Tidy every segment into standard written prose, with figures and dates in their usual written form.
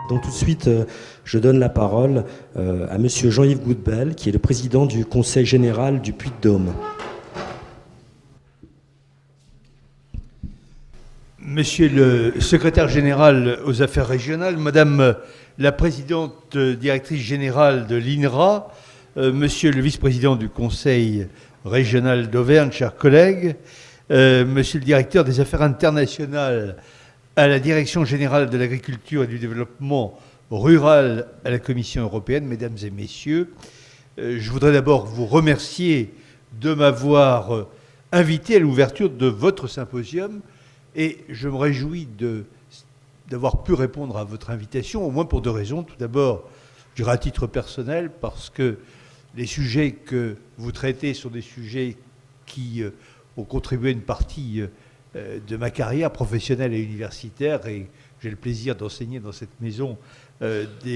Donc tout de suite, je donne la parole à Monsieur Jean-Yves Goudbel, qui est le président du Conseil général du Puy-de-Dôme. Monsieur le secrétaire général aux affaires régionales, Madame la présidente directrice générale de l'INRA, Monsieur le vice-président du Conseil régional d'Auvergne, chers collègues, Monsieur le directeur des affaires internationales à la Direction générale de l'agriculture et du développement rural à la Commission européenne, mesdames et messieurs, je voudrais d'abord vous remercier de m'avoir invité à l'ouverture de votre symposium et je me réjouis d'avoir pu répondre à votre invitation, au moins pour deux raisons. Tout d'abord, je dirais à titre personnel, parce que les sujets que vous traitez sont des sujets qui ont contribué à une partie de ma carrière professionnelle et universitaire, et j'ai le plaisir d'enseigner dans cette maison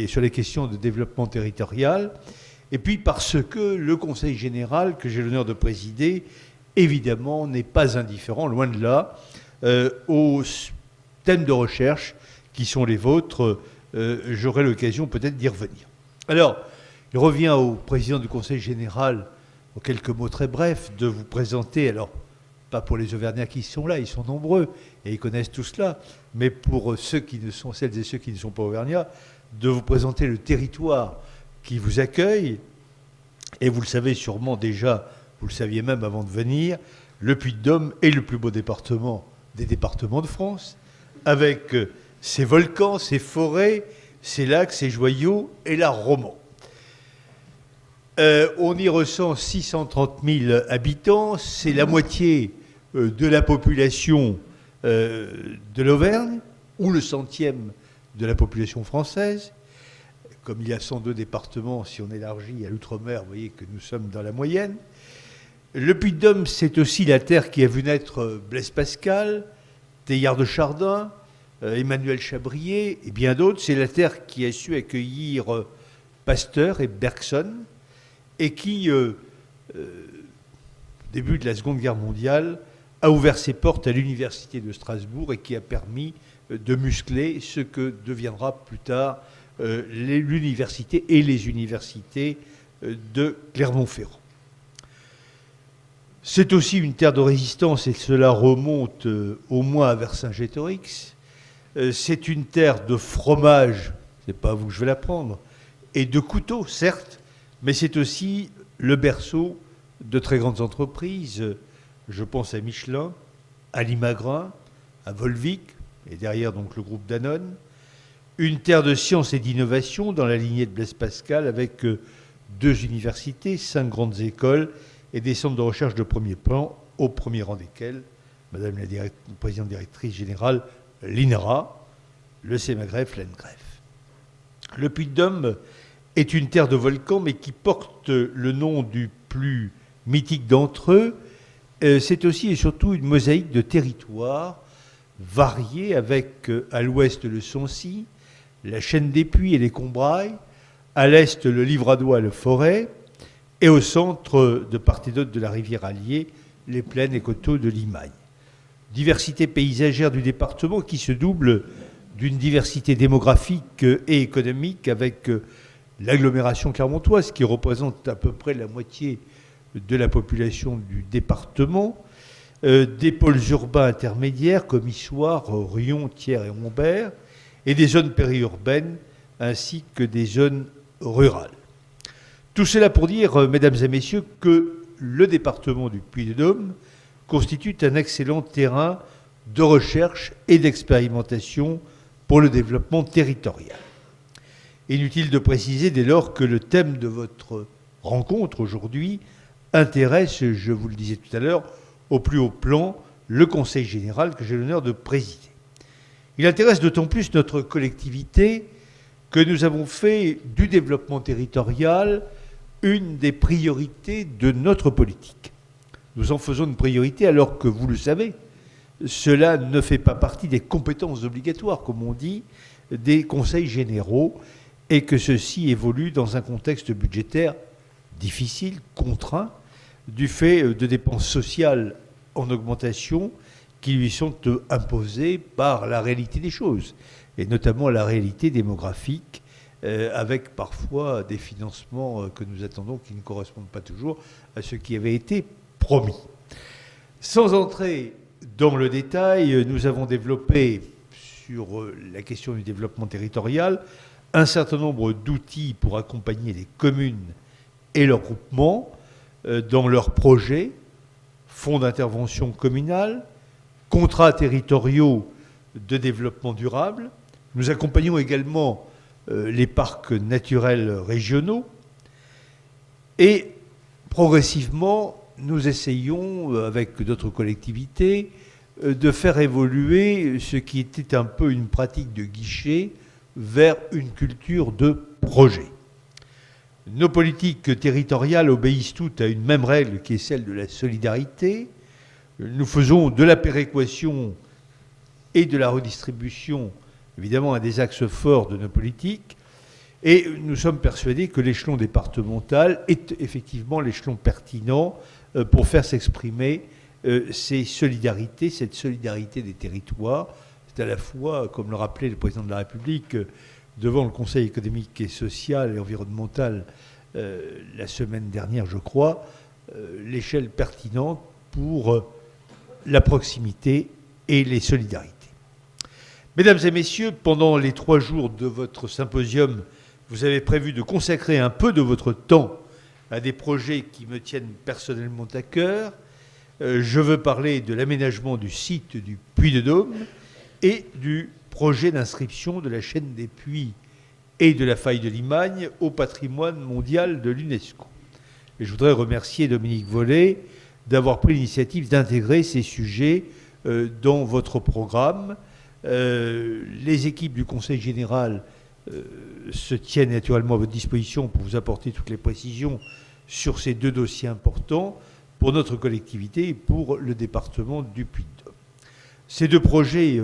sur les questions de développement territorial, et puis parce que le Conseil général, que j'ai l'honneur de présider, évidemment n'est pas indifférent, loin de là, aux thèmes de recherche qui sont les vôtres. J'aurai l'occasion peut-être d'y revenir. Alors, il revient au président du Conseil général, en quelques mots très brefs, de vous présenter, alors pas pour les Auvergnats qui sont là, ils sont nombreux et ils connaissent tout cela, mais pour celles et ceux qui ne sont pas Auvergnats, de vous présenter le territoire qui vous accueille. Et vous le savez sûrement déjà, vous le saviez même avant de venir, le Puy-de-Dôme est le plus beau département des départements de France, avec ses volcans, ses forêts, ses lacs, ses joyaux et l'art roman. On y recense 630 000 habitants, c'est la moitié de la population de l'Auvergne, ou le centième de la population française. Comme il y a 102 départements, si on élargit à l'outre-mer, vous voyez que nous sommes dans la moyenne. Le Puy-de-Dôme, c'est aussi la terre qui a vu naître Blaise Pascal, Teilhard de Chardin, Emmanuel Chabrier et bien d'autres. C'est la terre qui a su accueillir Pasteur et Bergson, et qui, début de la Seconde Guerre mondiale, a ouvert ses portes à l'Université de Strasbourg et qui a permis de muscler ce que deviendra plus tard l'université et les universités de Clermont-Ferrand. C'est aussi une terre de résistance et cela remonte au moins à Vercingétorix. C'est une terre de fromage, c'est pas à vous que je vais l'apprendre, et de couteaux, certes, mais c'est aussi le berceau de très grandes entreprises. Je pense à Michelin, à Limagrain, à Volvic, et derrière donc le groupe Danone. Une terre de science et d'innovation dans la lignée de Blaise Pascal, avec 2 universités, 5 grandes écoles et des centres de recherche de premier plan, au premier rang desquels, Madame la présidente directrice générale, l'INRA, le CEMAGREF, l'ENGREF. Le Puy-de-Dôme est une terre de volcans, mais qui porte le nom du plus mythique d'entre eux. C'est aussi et surtout une mosaïque de territoires variés, avec à l'ouest le Sancy, la chaîne des Puys et les Combrailles, à l'est le Livradois et le Forêt, et au centre, de part et d'autre de la rivière Allier, les plaines et coteaux de Limagne. Diversité paysagère du département qui se double d'une diversité démographique et économique, avec l'agglomération clermontoise qui représente à peu près la moitié de la population du département, des pôles urbains intermédiaires comme Issoire, Rion, Thiers et Montbert, et des zones périurbaines ainsi que des zones rurales. Tout cela pour dire, mesdames et messieurs, que le département du Puy-de-Dôme constitue un excellent terrain de recherche et d'expérimentation pour le développement territorial. Inutile de préciser dès lors que le thème de votre rencontre aujourd'hui intéresse, je vous le disais tout à l'heure, au plus haut plan, le Conseil général que j'ai l'honneur de présider. Il intéresse d'autant plus notre collectivité que nous avons fait du développement territorial une des priorités de notre politique. Nous en faisons une priorité alors que, vous le savez, cela ne fait pas partie des compétences obligatoires, comme on dit, des conseils généraux. et que ceci évolue dans un contexte budgétaire difficile, contraint, du fait de dépenses sociales en augmentation qui lui sont imposées par la réalité des choses, et notamment la réalité démographique, avec parfois des financements que nous attendons qui ne correspondent pas toujours à ce qui avait été promis. Sans entrer dans le détail, nous avons développé sur la question du développement territorial un certain nombre d'outils pour accompagner les communes et leurs groupements dans leurs projets, fonds d'intervention communale, contrats territoriaux de développement durable. Nous accompagnons également les parcs naturels régionaux et progressivement, nous essayons, avec d'autres collectivités, de faire évoluer ce qui était un peu une pratique de guichet vers une culture de projet. Nos politiques territoriales obéissent toutes à une même règle qui est celle de la solidarité. Nous faisons de la péréquation et de la redistribution, évidemment, un des axes forts de nos politiques. Et nous sommes persuadés que l'échelon départemental est effectivement l'échelon pertinent pour faire s'exprimer ces solidarités, cette solidarité des territoires. C'est à la fois, comme le rappelait le président de la République, devant le Conseil économique et social et environnemental la semaine dernière, je crois, l'échelle pertinente pour la proximité et les solidarités. Mesdames et messieurs, pendant les 3 jours de votre symposium, vous avez prévu de consacrer un peu de votre temps à des projets qui me tiennent personnellement à cœur. Je veux parler de l'aménagement du site du Puy-de-Dôme et du projet d'inscription de la chaîne des Puys et de la faille de Limagne au patrimoine mondial de l'UNESCO. Et je voudrais remercier Dominique Vollet d'avoir pris l'initiative d'intégrer ces sujets dans votre programme. Les équipes du Conseil général se tiennent naturellement à votre disposition pour vous apporter toutes les précisions sur ces 2 dossiers importants pour notre collectivité et pour le département du Puy-de-Dôme. Ces 2 projets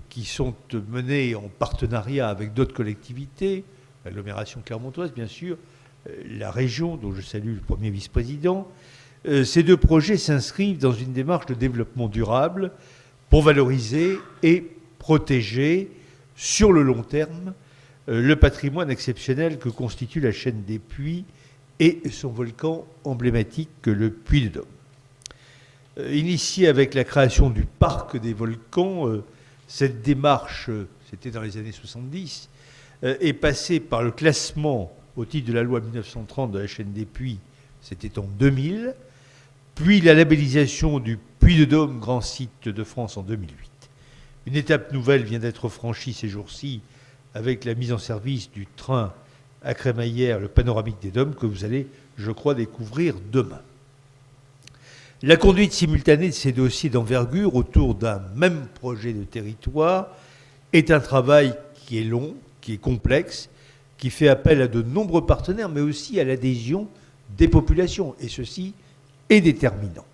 qui sont menés en partenariat avec d'autres collectivités, l'agglomération clermontoise bien sûr, la région dont je salue le premier vice-président, ces 2 projets s'inscrivent dans une démarche de développement durable pour valoriser et protéger sur le long terme le patrimoine exceptionnel que constitue la chaîne des Puys et son volcan emblématique, le Puy-de-Dôme. Initiée avec la création du parc des volcans, cette démarche, c'était dans les années 70, est passée par le classement au titre de la loi 1930 de la chaîne des Puys, c'était en 2000, puis la labellisation du Puy-de-Dôme grand site de France en 2008. Une étape nouvelle vient d'être franchie ces jours-ci avec la mise en service du train à crémaillère, le panoramique des Dômes, que vous allez, je crois, découvrir demain. La conduite simultanée de ces dossiers d'envergure autour d'un même projet de territoire est un travail qui est long, qui est complexe, qui fait appel à de nombreux partenaires, mais aussi à l'adhésion des populations, et ceci est déterminant.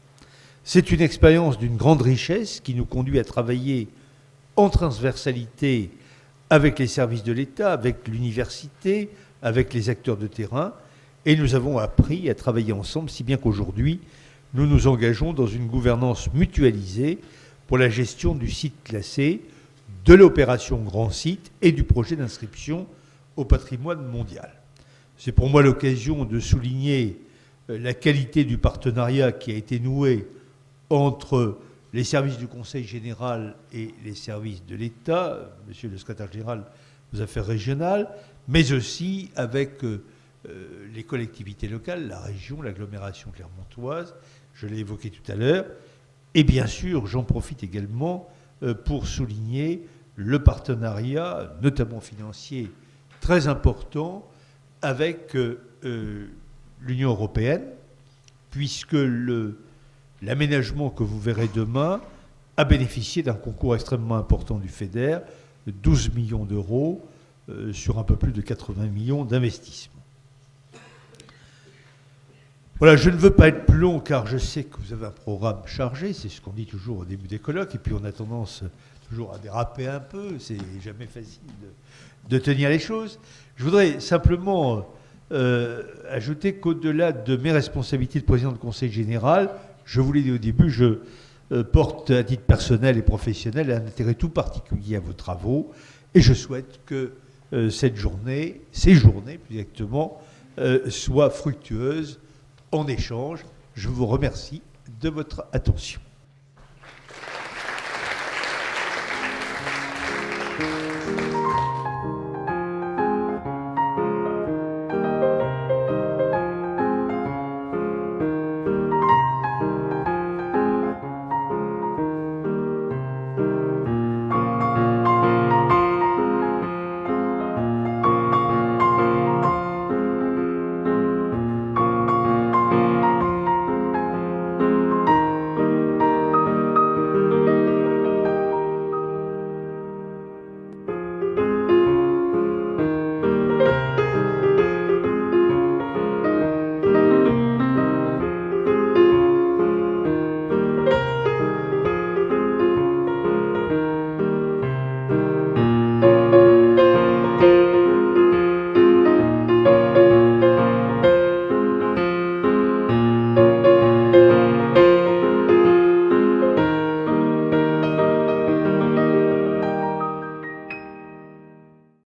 C'est une expérience d'une grande richesse qui nous conduit à travailler en transversalité avec les services de l'État, avec l'université, avec les acteurs de terrain, et nous avons appris à travailler ensemble, si bien qu'aujourd'hui, nous nous engageons dans une gouvernance mutualisée pour la gestion du site classé, de l'opération Grand Site et du projet d'inscription au patrimoine mondial. C'est pour moi l'occasion de souligner la qualité du partenariat qui a été noué entre les services du Conseil général et les services de l'État, monsieur le secrétaire général aux affaires régionales, mais aussi avec les collectivités locales, la région, l'agglomération clermontoise, je l'ai évoqué tout à l'heure, et bien sûr, j'en profite également pour souligner le partenariat, notamment financier, très important avec l'Union européenne, puisque l'aménagement que vous verrez demain a bénéficié d'un concours extrêmement important du FEDER, 12 millions d'euros sur un peu plus de 80 millions d'investissements. Voilà, je ne veux pas être plus long car je sais que vous avez un programme chargé, c'est ce qu'on dit toujours au début des colloques, et puis on a tendance toujours à déraper un peu, c'est jamais facile de tenir les choses. Je voudrais simplement ajouter qu'au-delà de mes responsabilités de président de conseil général, je vous l'ai dit au début, je porte à titre personnel et professionnel un intérêt tout particulier à vos travaux, et je souhaite que ces journées plus exactement, soient fructueuses en échange. Je vous remercie de votre attention.